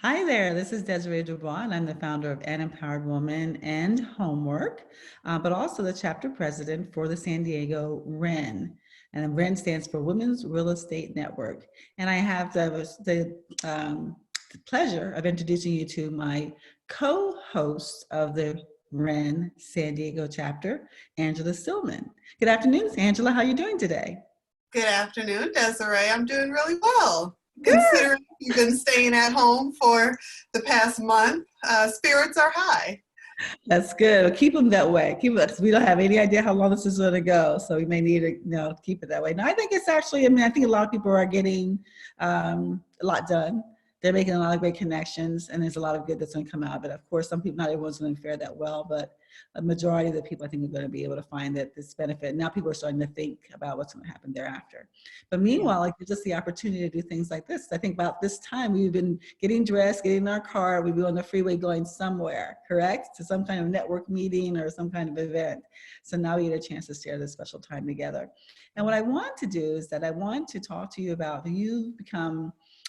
Hi there, this is Desiree Dubois, and I'm the founder of An Empowered Woman and Homework, but also the chapter president for the San Diego WREN. And WREN stands for Women's Real Estate Network. And I have the pleasure of introducing you to my co-host of the WREN San Diego chapter, Angela Sillmon. Good afternoon, Angela. How are you doing today? Good afternoon, Desiree. I'm doing really well. Good. Considering you've been staying at home for the past month, spirits are high. That's good. Well, keep them that way. Keep it. We don't have any idea how long this is going to go, so we may need to, keep it that way. No, I think it's actually. I mean, I think a lot of people are getting a lot done. They're making a lot of great connections, and there's a lot of good that's going to come out of it. Of course, some people, not everyone's going to fare that well, but a majority of the people, I think, are going to be able to find that this benefit. Now, people are starting to think about what's going to happen thereafter. But meanwhile, like just the opportunity to do things like this. I think about this time we've been getting dressed, getting in our car, we'd be on the freeway going somewhere, correct? To some kind of network meeting or some kind of event. So now we get a chance to share this special time together. And what I want to do is that I want to talk to you about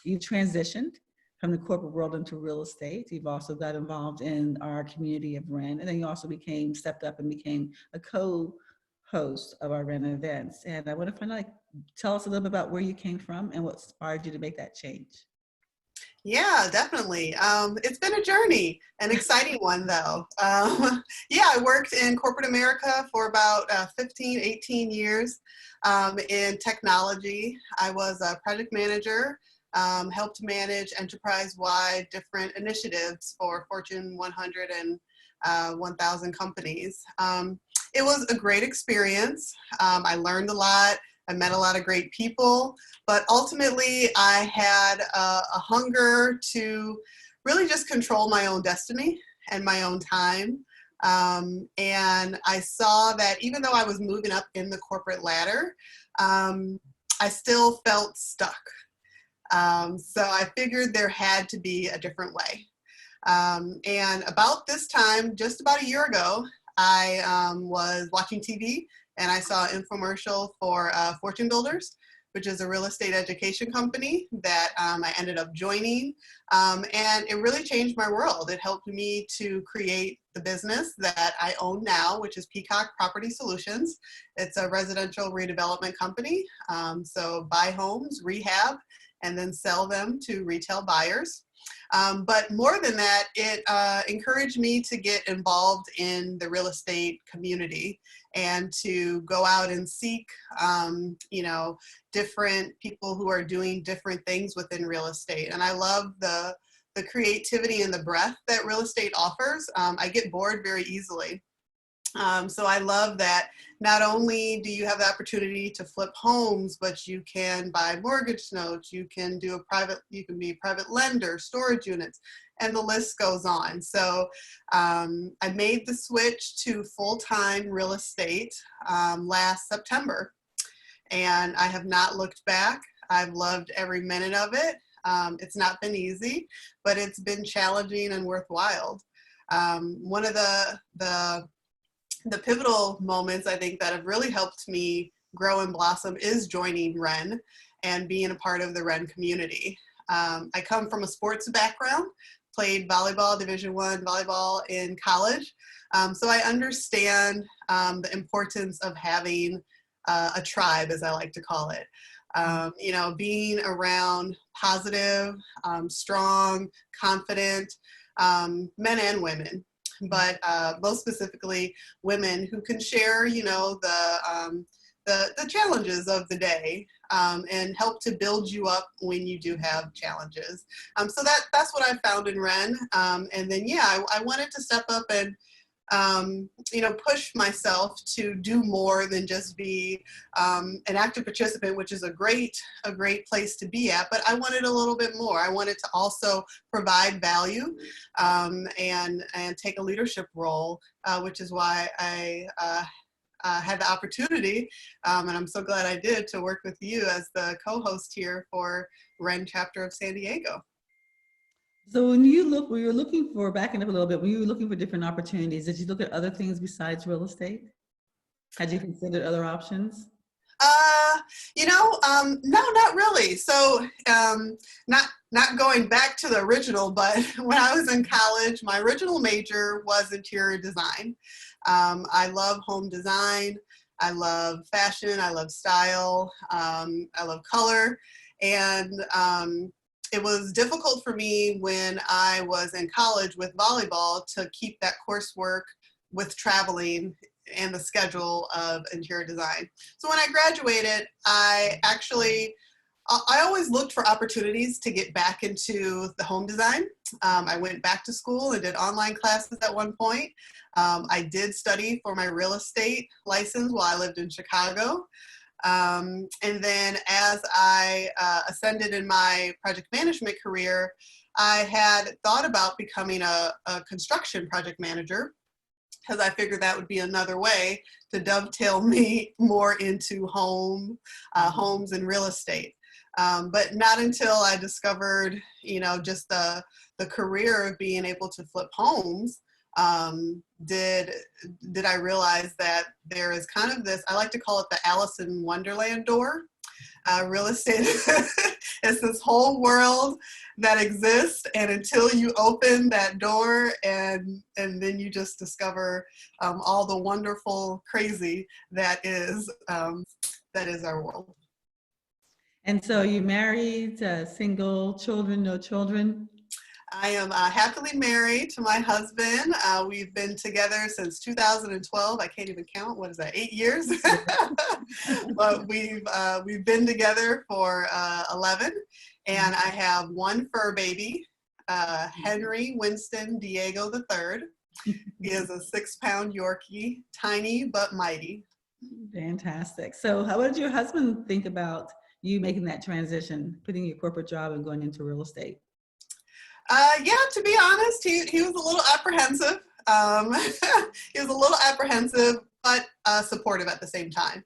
you've transitioned from the corporate world into real estate. You've also got involved in our community of WREN, and then you also stepped up and became a co-host of our WREN events. And I want to find out, tell us a little bit about where you came from and what inspired you to make that change. Yeah, definitely. It's been a journey, an exciting one though. Yeah, I worked in corporate America for about 15, 18 years in technology. I was a project manager, helped manage enterprise-wide different initiatives for Fortune 100 and 1,000 companies. It was a great experience. I learned a lot. I met a lot of great people, but ultimately I had a hunger to really just control my own destiny and my own time. And I saw that even though I was moving up in the corporate ladder, I still felt stuck. So I figured there had to be a different way. And about this time, just about a year ago, I was watching TV and I saw an infomercial for Fortune Builders, which is a real estate education company that I ended up joining. And it really changed my world. It helped me to create the business that I own now, which is Peacock Property Solutions. It's a residential redevelopment company. So buy homes, rehab, and then sell them to retail buyers. But more than that, it encouraged me to get involved in the real estate community and to go out and seek, different people who are doing different things within real estate. And I love the creativity and the breadth that real estate offers. I get bored very easily. So I love that not only do you have the opportunity to flip homes, but you can buy mortgage notes, you can be a private lender, storage units, and the list goes on. So I made the switch to full-time real estate last September, and I have not looked back. I've loved every minute of it. It's not been easy, but it's been challenging and worthwhile. One of the pivotal moments I think that have really helped me grow and blossom is joining WREN and being a part of the WREN community. I come from a sports background, played volleyball, Division I volleyball in college. So I understand the importance of having a tribe, as I like to call it. Being around positive, strong, confident men and women, but most specifically women who can share, the challenges of the day and help to build you up when you do have challenges. So that's what I found in WREN. And then, I wanted to step up and push myself to do more than just be an active participant, which is a great place to be at, but I wanted a little bit more. I wanted to also provide value and take a leadership role, which is why I had the opportunity, and I'm so glad I did, to work with you as the co-host here for WREN chapter of San Diego. So when you were looking for, backing up a little bit, when you were looking for different opportunities, did you look at other things besides real estate? Had you considered other options? No, not really. So, not going back to the original, but when I was in college, my original major was interior design. I love home design. I love fashion. I love style. I love color. And it was difficult for me when I was in college with volleyball to keep that coursework with traveling and the schedule of interior design. So when I graduated, I always looked for opportunities to get back into the home design. I went back to school and did online classes at one point. I did study for my real estate license while I lived in Chicago. And then as I ascended in my project management career, I had thought about becoming a construction project manager, because I figured that would be another way to dovetail me more into homes and real estate. But not until I discovered, just the career of being able to flip homes, did I realize that there is kind of this, I like to call it the Alice in Wonderland door. Real estate is this whole world that exists, and until you open that door and then you just discover all the wonderful crazy that is our world. And so you married, single, children, no children? I am happily married to my husband. We've been together since 2012. I can't even count. What is that? 8 years. But we've been together for 11, and I have one fur baby, Henry Winston Diego III. He is a 6-pound Yorkie, tiny but mighty. Fantastic. So what did your husband think about you making that transition, putting your corporate job and going into real estate? Yeah, to be honest, he was a little apprehensive. He was a little apprehensive, but supportive at the same time.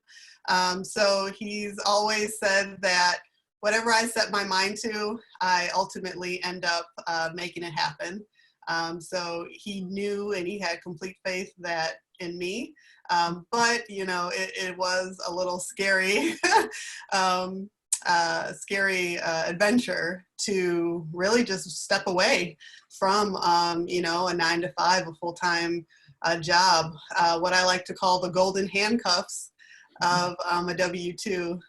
So he's always said that whatever I set my mind to, I ultimately end up making it happen. So he knew, and he had complete faith in me. But it was a little scary. Scary adventure to really just step away from, a 9-to-5, a full-time job, what I like to call the golden handcuffs of a W-2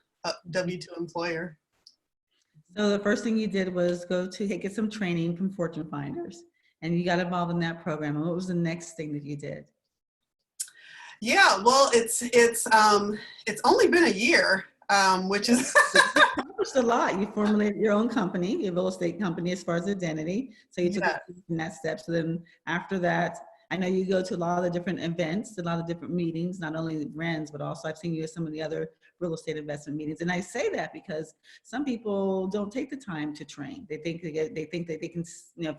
employer. So the first thing you did was get some training from Fortune Finders, and you got involved in that program. And what was the next thing that you did? Yeah, well, it's only been a year, which is accomplished a lot. You formulated your own company, your real estate company, as far as identity. So you took that step. So then after that, I know you go to a lot of different events, a lot of different meetings, not only WRENs, but also I've seen you at some of the other real estate investment meetings. And I say that because some people don't take the time to train. They think that they can,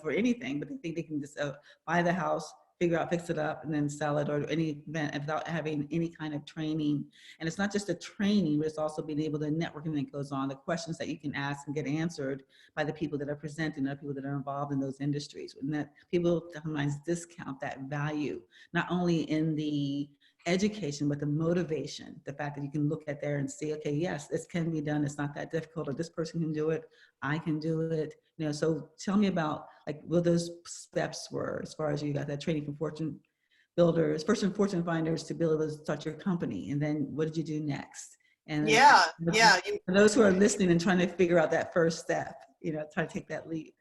for anything, but they think they can just buy the house, fix it up, and then sell it, or any event without having any kind of training. And it's not just a training, but it's also being able to networking that goes on, the questions that you can ask and get answered by the people that are presenting, the people that are involved in those industries. And that people sometimes discount that value, not only in the education, but the motivation, the fact that you can look at there and see, okay, yes, this can be done. It's not that difficult, or this person can do it. I can do it. So tell me about what those steps were as far as you got that training from Fortune Fortune Finders to be able to start your company. And then what did you do next? And for those who are listening and trying to figure out that first step, try to take that leap.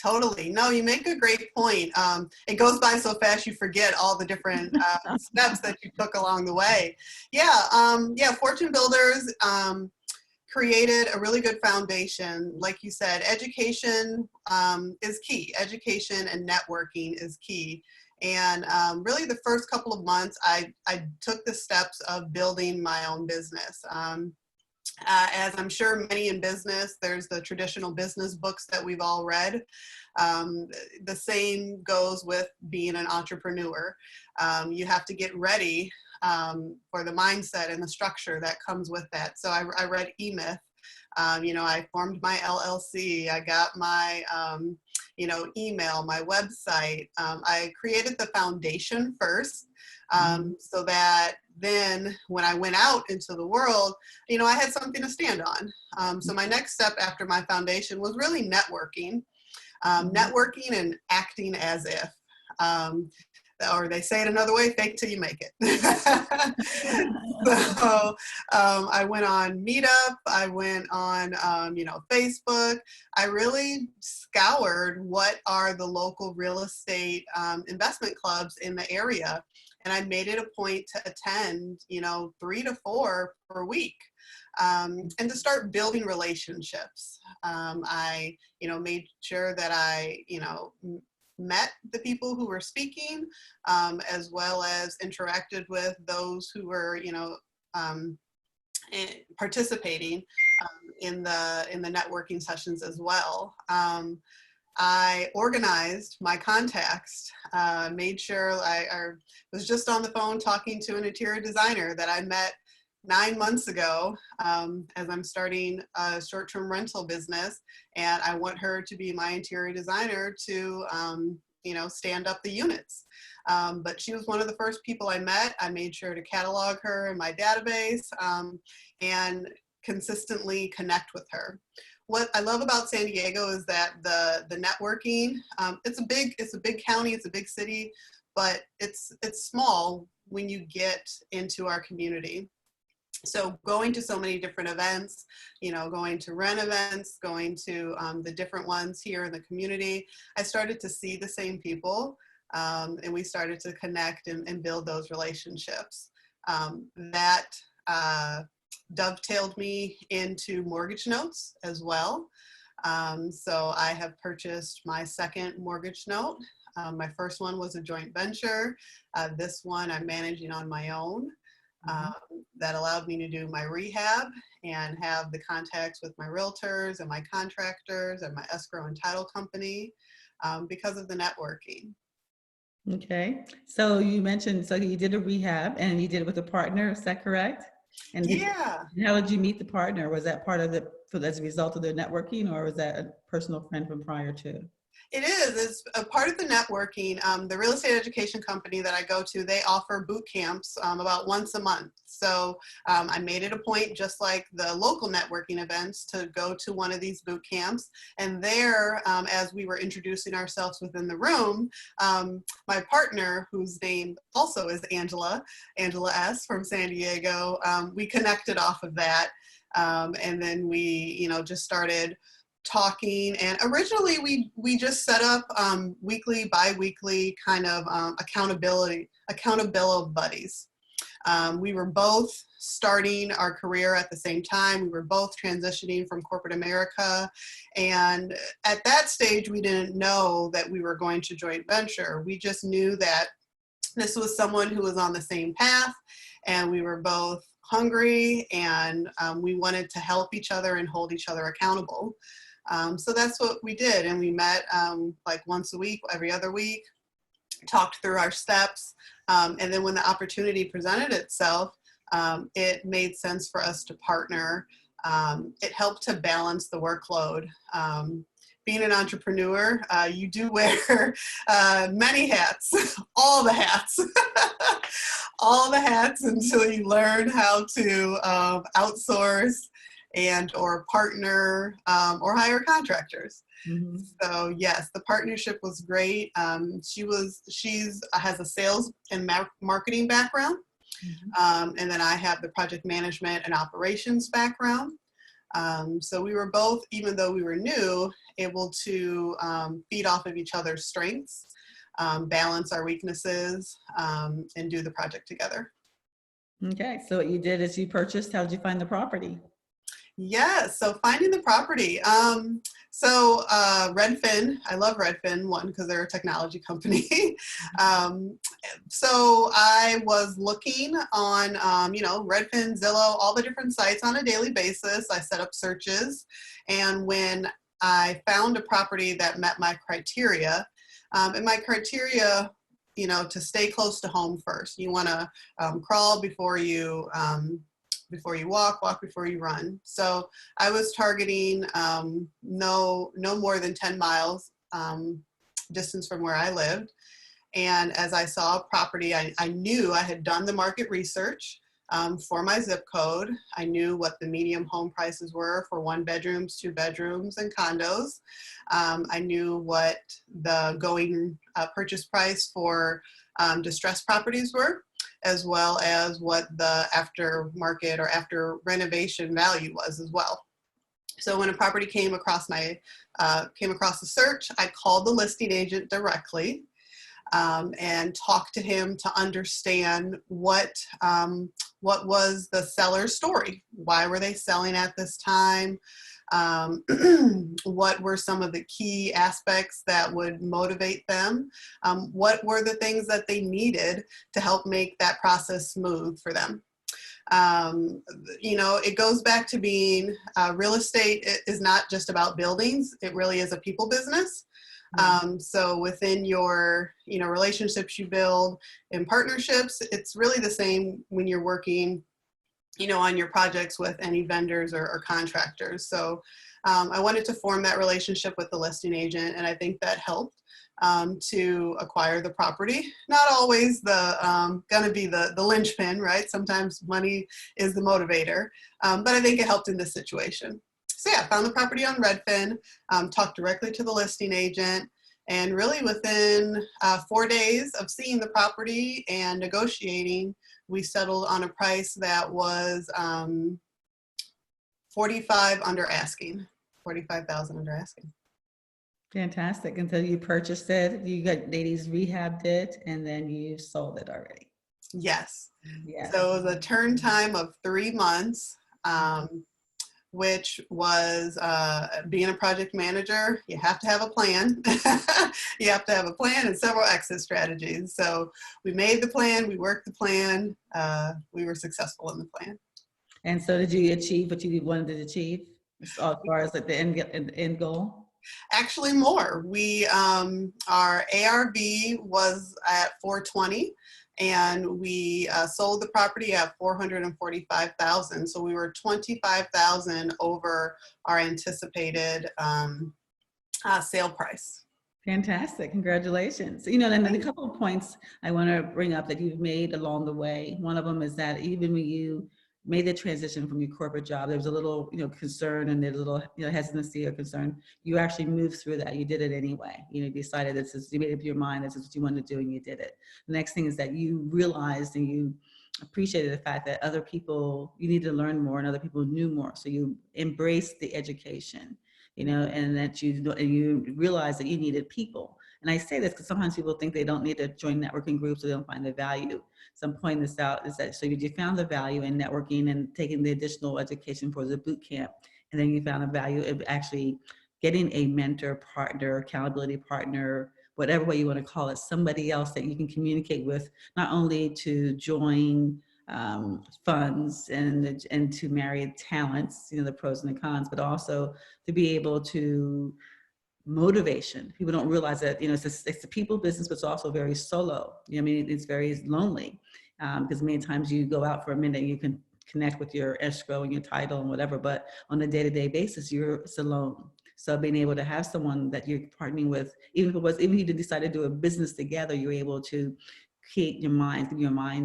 Totally. No, you make a great point. It goes by so fast you forget all the different steps that you took along the way. Fortune Builders created a really good foundation. Like you said, education is key. Education and networking is key. And really the first couple of months, I took the steps of building my own business. As I'm sure many in business, there's the traditional business books that we've all read. The same goes with being an entrepreneur. You have to get ready for the mindset and the structure that comes with that. So I read E-Myth. I formed my LLC. I got my, email, my website. I created the foundation first so that then when I went out into the world, I had something to stand on. So my next step after my foundation was really networking, networking and acting as if. Or they say it another way, fake till you make it. So I went on Meetup, I went on, Facebook. I really scoured what are the local real estate investment clubs in the area. And I made it a point to attend, 3 to 4 per week. And to start building relationships. I, made sure that I, met the people who were speaking, as well as interacted with those who were, participating in the networking sessions as well. I organized my contacts, made sure I was just on the phone talking to an interior designer that I met 9 months ago, as I'm starting a short-term rental business, and I want her to be my interior designer to, stand up the units. But she was one of the first people I met. I made sure to catalog her in my database, and consistently connect with her. What I love about San Diego is that the networking, it's a big county, it's a big city, but it's small when you get into our community. So going to so many different events, going to WREN events, going to the different ones here in the community, I started to see the same people, and we started to connect and build those relationships. That dovetailed me into mortgage notes as well. So I have purchased my second mortgage note. My first one was a joint venture. This one I'm managing on my own. That allowed me to do my rehab and have the contacts with my realtors and my contractors and my escrow and title company, because of the networking. Okay. So you mentioned, so you did a rehab and you did it with a partner, is that correct? And Yeah. how did you meet the partner? Was that part of as a result of their networking, or was that a personal friend from prior to? It is. It's a part of the networking. The real estate education company that I go to, they offer boot camps about once a month. So I made it a point, just like the local networking events, to go to one of these boot camps. And there, as we were introducing ourselves within the room, my partner, whose name also is Angela S. from San Diego, we connected off of that. And then we, just started talking, and originally we just set up weekly, bi-weekly kind of accountability buddies. We were both starting our career at the same time. We were both transitioning from corporate America, and at that stage we didn't know that we were going to joint venture. We just knew that this was someone who was on the same path, and we were both hungry, and we wanted to help each other and hold each other accountable. So that's what we did, and we met like once a week, every other week, talked through our steps, and then when the opportunity presented itself, it made sense for us to partner. It helped to balance the workload. Being an entrepreneur, you do wear many hats, all the hats, all the hats, until you learn how to outsource and or partner or hire contractors. Mm-hmm. So yes, the partnership was great. She has a sales and marketing background, and then I have the project management and operations background. So we were both, even though we were new, able to feed off of each other's strengths, balance our weaknesses, and do the project together. Okay, so what you did is you purchased. How did you find the property? Yes, so finding the property. So Redfin, I love Redfin, one, because they're a technology company. So I was looking on, Redfin, Zillow, all the different sites on a daily basis. I set up searches, and when I found a property that met my criteria, and my criteria, to stay close to home first. You want to crawl before you walk before you run. So I was targeting no more than 10 miles distance from where I lived. And as I saw a property, I knew I had done the market research for my zip code. I knew what the medium home prices were for 1 bedrooms, 2 bedrooms, and condos. I knew what the going purchase price for distressed properties were, as well as what the aftermarket or after renovation value was as well. So when a property came across the search, I called the listing agent directly and talked to him to understand what was the seller's story. Why were they selling at this time? What were some of the key aspects that would motivate them? What were the things that they needed to help make that process smooth for them? You know, it goes back to being real estate is not just about buildings. It really is a people business. So within your, you know, relationships you build in partnerships, it's really the same when you're working, you know, on your projects with any vendors or contractors. So I wanted to form that relationship with the listing agent, and I think that helped to acquire the property. Not always gonna be the linchpin, right? Sometimes money is the motivator, but I think it helped in this situation. So yeah, found the property on Redfin, talked directly to the listing agent, and really within 4 days of seeing the property and negotiating, we settled on a price that was 45 under asking, 45,000 under asking. Fantastic. And so you purchased it, you got ladies rehabbed it, and then you sold it already. Yes. Yes. So it was a turn time of 3 months, which was being a project manager, you have to have a plan. You have to have a plan and several exit strategies. So we made the plan, we worked the plan, we were successful in the plan. And so did you achieve what you wanted to achieve as far as like the end goal? Actually more. Our ARV was at 420, and we sold the property at 445,000. So we were 25,000 over our anticipated sale price. Fantastic. Congratulations. You know, and then a couple of points I want to bring up that you've made along the way. One of them is that even when you made the transition from your corporate job, there was a little, you know, concern and there's a little, you know, hesitancy or concern. You actually moved through that. You did it anyway. You know, you decided this is, you made up your mind, this is what you wanted to do, and you did it. The next thing is that you realized and you appreciated the fact that other people, you need to learn more and other people knew more. So you embraced the education, you know, and that you realize that you needed people. And I say this because sometimes people think they don't need to join networking groups or they don't find the value. So I'm pointing this out is that, so you found the value in networking and taking the additional education for the boot camp. And then you found the value of actually getting a mentor, partner, accountability partner, whatever way you want to call it, somebody else that you can communicate with, not only to join funds and to marry talents, you know, the pros and the cons, but also to be able to motivation. People don't realize that, you know, it's a people business, but it's also very solo. You know, I mean, it's very lonely because many times you go out for a minute, you can connect with your escrow and your title and whatever, but on a day-to-day basis, it's alone. So being able to have someone that you're partnering with, even if you decide to do a business together, you're able to keep your minds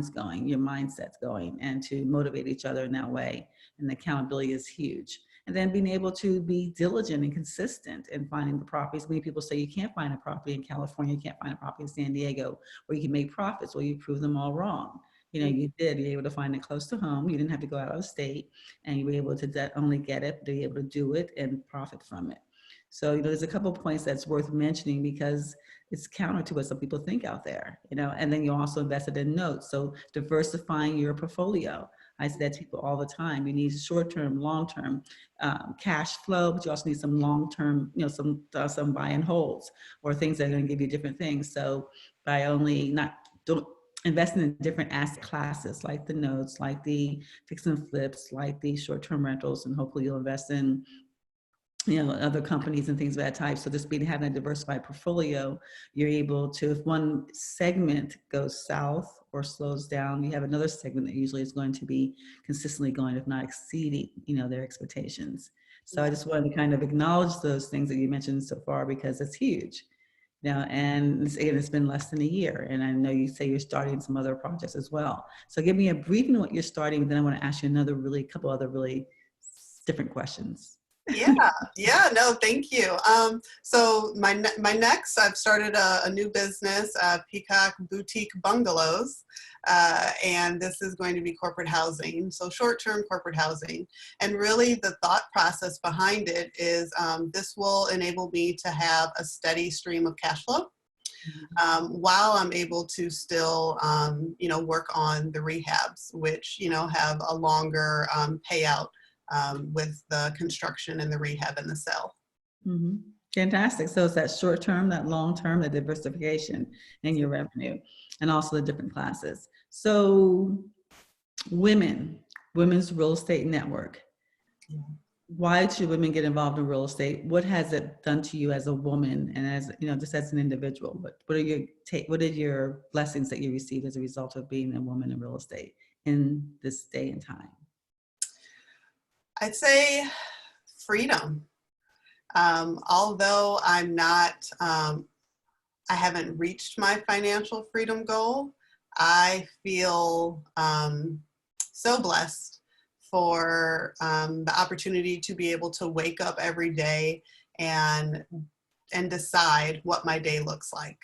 going, your mindsets going, and to motivate each other in that way. And accountability is huge. And then being able to be diligent and consistent in finding the properties. Many people say you can't find a property in California, you can't find a property in San Diego, where you can make profits. Well, you prove them all wrong. You know, you did. You were able to find it close to home. You didn't have to go out of state, and you were able to not only get it, but be able to do it and profit from it. So, you know, there's a couple of points that's worth mentioning because it's counter to what some people think out there, you know, and then you also invested in notes. So diversifying your portfolio. I say that to people all the time. You need short-term, long-term cash flow, but you also need some long-term, you know, some buy and holds or things that are going to give you different things. So by don't invest in different asset classes like the notes, like the fix and flips, like the short-term rentals, and hopefully you'll invest in, you know, other companies and things of that type. So this being having a diversified portfolio, you're able to, if one segment goes south or slows down, you have another segment that usually is going to be consistently going, if not exceeding, you know, their expectations. So I just wanted to kind of acknowledge those things that you mentioned so far because it's huge. and it's been less than a year. And I know you say you're starting some other projects as well. So give me a briefing of what you're starting, then I want to ask you couple other really different questions. Yeah, no, thank you. So my next, I've started a new business, Peacock Boutique Bungalows, and this is going to be corporate housing, so short-term corporate housing. And really the thought process behind it is this will enable me to have a steady stream of cash flow while I'm able to still, work on the rehabs, which, have a longer payout with the construction and the rehab and the sale. Mm-hmm. Fantastic. So it's that short term, that long term, the diversification in your revenue, and also the different classes. So women's real estate network. Why should women get involved in real estate? What has it done to you as a woman and as, just as an individual? What are your blessings that you received as a result of being a woman in real estate in this day and time? I'd say freedom. Although I'm not, I haven't reached my financial freedom goal, I feel so blessed for the opportunity to be able to wake up every day and decide what my day looks like.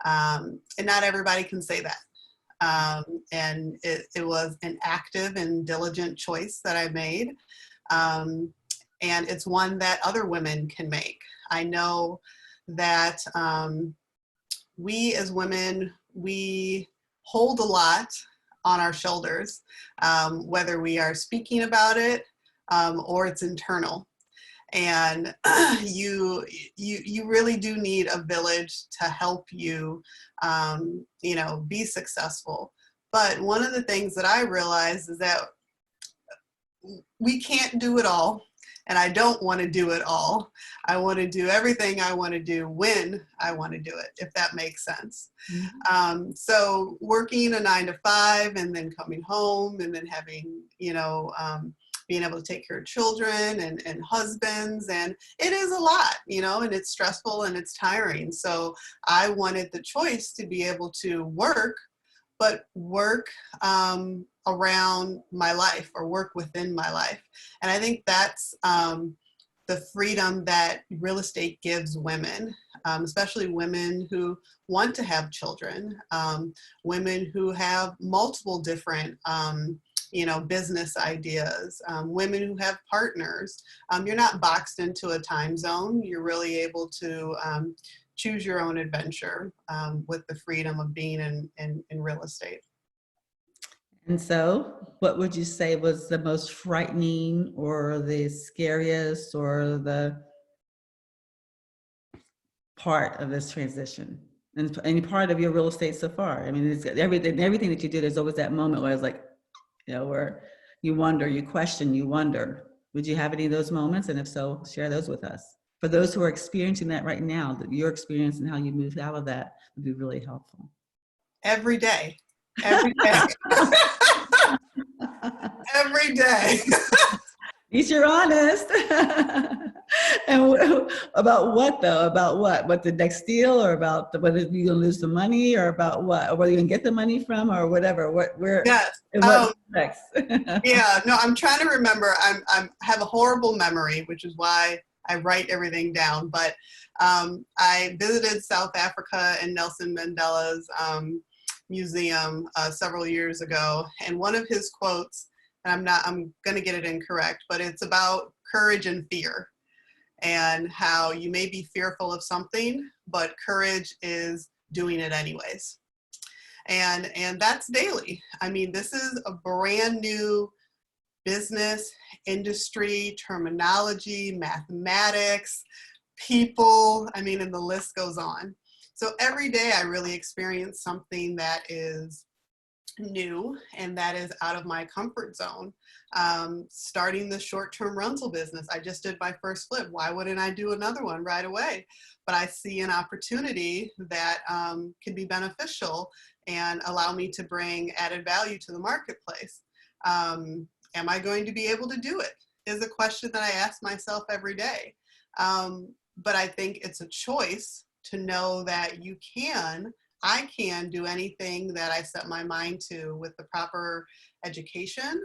And not everybody can say that. And it was an active and diligent choice that I made. And it's one that other women can make. I know that we as women, we hold a lot on our shoulders, whether we are speaking about it or it's internal. And you really do need a village to help you, be successful. But one of the things that I realized is that we can't do it all. And I don't want to do it all. I want to do everything I want to do when I want to do it, if that makes sense. Mm-hmm. So working a 9-to-5 and then coming home and then having, being able to take care of children and husbands. And it is a lot, and it's stressful and it's tiring. So I wanted the choice to be able to work, but work around my life or work within my life. And I think that's the freedom that real estate gives women, especially women who want to have children, women who have multiple different business ideas, women who have partners. You're not boxed into a time zone. You're really able to choose your own adventure with the freedom of being in real estate. And so what would you say was the most frightening or the scariest or the part of this transition and any part of your real estate so far? I mean, it's everything that you do, there's always that moment where it's like, where you wonder, you question, you wonder. Would you have any of those moments? And if so, share those with us. For those who are experiencing that right now, that your experience and how you moved out of that would be really helpful. Every day. Every day. Every day. At least you're honest. And about what though? About what? What, the next deal, or about whether you're gonna lose the money, or about what? Or where you're gonna get the money from, or whatever. Yes. And what next? Yeah. No, I'm trying to remember. I have a horrible memory, which is why I write everything down. But I visited South Africa and Nelson Mandela's museum several years ago, and one of his quotes, and I'm going to get it incorrect, but it's about courage and fear, and how you may be fearful of something, but courage is doing it anyways. And that's daily. I mean, this is a brand new business, industry, terminology, mathematics, people, and the list goes on. So every day I really experience something that is new and that is out of my comfort zone. Starting the short-term rental business, I just did my first flip. Why wouldn't I do another one right away? But I see an opportunity that can be beneficial and allow me to bring added value to the marketplace. Am I going to be able to do it? Is a question that I ask myself every day. But I think it's a choice to know that I can do anything that I set my mind to with the proper education,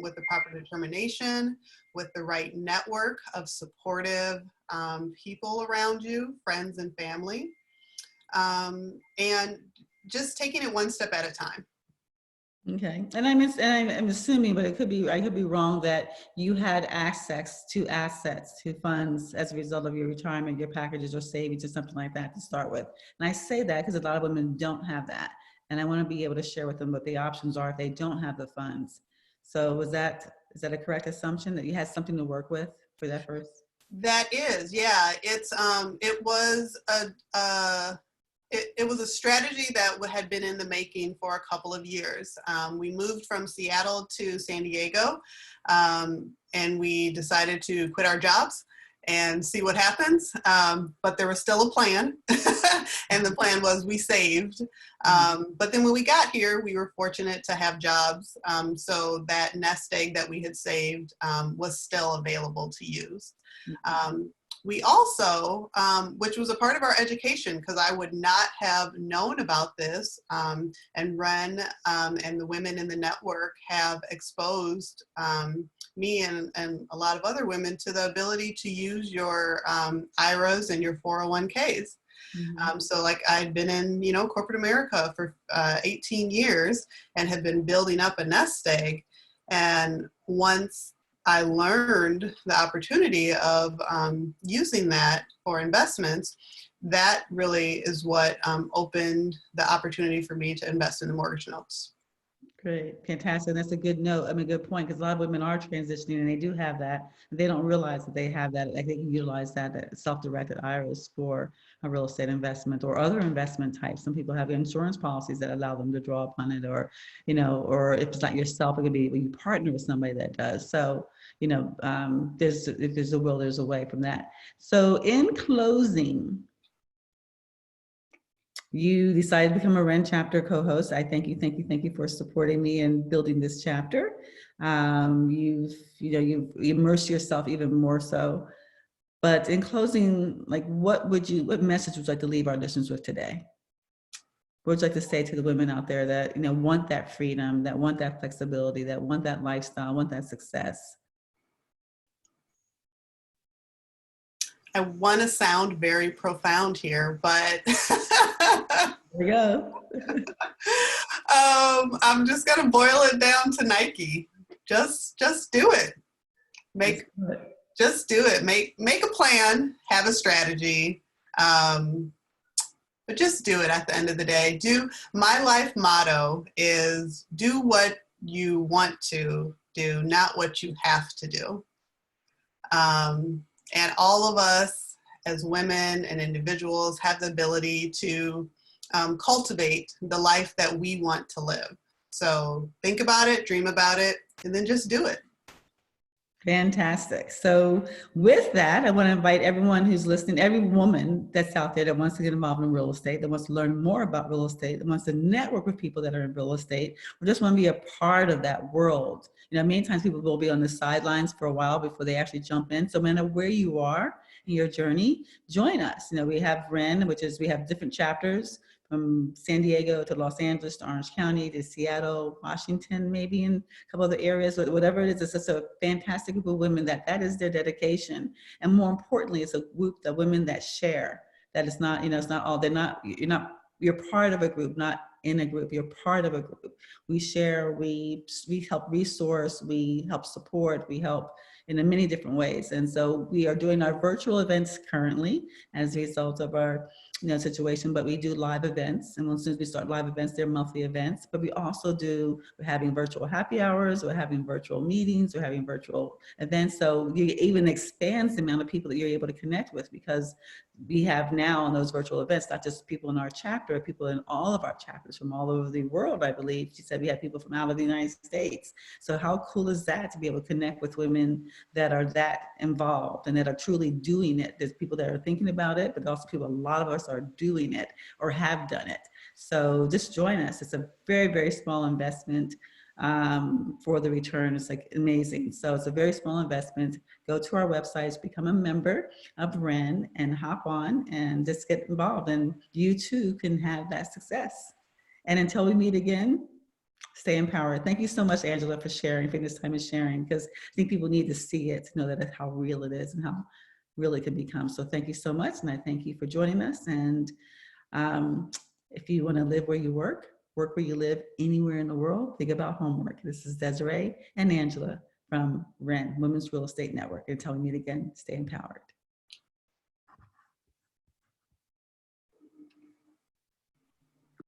with the proper determination, with the right network of supportive people around you, friends and family, and just taking it one step at a time. Okay, and I'm assuming, but I could be wrong, that you had access to assets, to funds as a result of your retirement, your packages or savings or something like that to start with. And I say that because a lot of women don't have that, and I want to be able to share with them what the options are if they don't have the funds. So is that a correct assumption that you had something to work with for that first? That is, yeah. It was a strategy that had been in the making for a couple of years. We moved from Seattle to San Diego, and we decided to quit our jobs and see what happens. But there was still a plan, and the plan was we saved. But then when we got here, we were fortunate to have jobs, so that nest egg that we had saved was still available to use. We also, which was a part of our education, because I would not have known about this, and WREN and the women in the network have exposed me and a lot of other women to the ability to use your IRAs and your 401ks. So like I'd been in, corporate America for 18 years and had been building up a nest egg. And once I learned the opportunity of using that for investments, that really is what opened the opportunity for me to invest in the mortgage notes. Great, fantastic. That's a good note. I mean, good point, because a lot of women are transitioning and they do have that. And they don't realize that they have that. Like they can utilize that self-directed IRAs for a real estate investment or other investment types. Some people have insurance policies that allow them to draw upon it, or, or if it's not yourself, it could be when you partner with somebody that does. So, if there's a will, there's a way from that. So in closing, you decided to become a WREN chapter co-host. I thank you for supporting me and building this chapter. You've immersed yourself even more so. But in closing, what message would you like to leave our listeners with today? What would you like to say to the women out there that want that freedom, that want that flexibility, that want that lifestyle, want that success? I want to sound very profound here, but there we go. I'm just gonna boil it down to Nike. Just do it. Just do it. Make a plan. Have a strategy. But just do it. At the end of the day, my life motto is do what you want to do, not what you have to do. And all of us as women and individuals have the ability to cultivate the life that we want to live. So think about it, dream about it, and then just do it. Fantastic. So with that, I want to invite everyone who's listening, every woman that's out there that wants to get involved in real estate, that wants to learn more about real estate, that wants to network with people that are in real estate, or just want to be a part of that world. Many times people will be on the sidelines for a while before they actually jump in. So no matter where you are in your journey, join us. We have WREN, we have different chapters from San Diego to Los Angeles to Orange County to Seattle, Washington, maybe in a couple other areas, but whatever it is, it's just a fantastic group of women that is their dedication. And more importantly, it's a group of women that share, that it's not, it's not all, you're part of a group, not in a group, you're part of a group. We share, we help resource, we help support, we help in many different ways. And so we are doing our virtual events currently as a result of our situation, but we do live events. And as soon as we start live events, they're monthly events, but we're having virtual happy hours, we're having virtual meetings, we're having virtual events. So you even expands the amount of people that you're able to connect with, because we have now on those virtual events, not just people in our chapter, people in all of our chapters from all over the world. I believe she said we have people from out of the United States. So how cool is that, to be able to connect with women that are that involved and that are truly doing it? There's people that are thinking about it, but also a lot of us are doing it or have done it. So just join us. It's a very, very small investment. for the return. It's like amazing. So it's a very small investment. Go to our websites, become a member of WREN, and hop on and just get involved. And you too can have that success. And until we meet again, stay empowered. Thank you so much, Angela, for sharing, for this time of sharing, because I think people need to see it to know that how real it is and how real it can become. So thank you so much. And I thank you for joining us. And if you want to live where you work where you live anywhere in the world, think about homework. This is Desiree and Angela from WREN, Women's Real Estate Network. Until we meet again, stay empowered.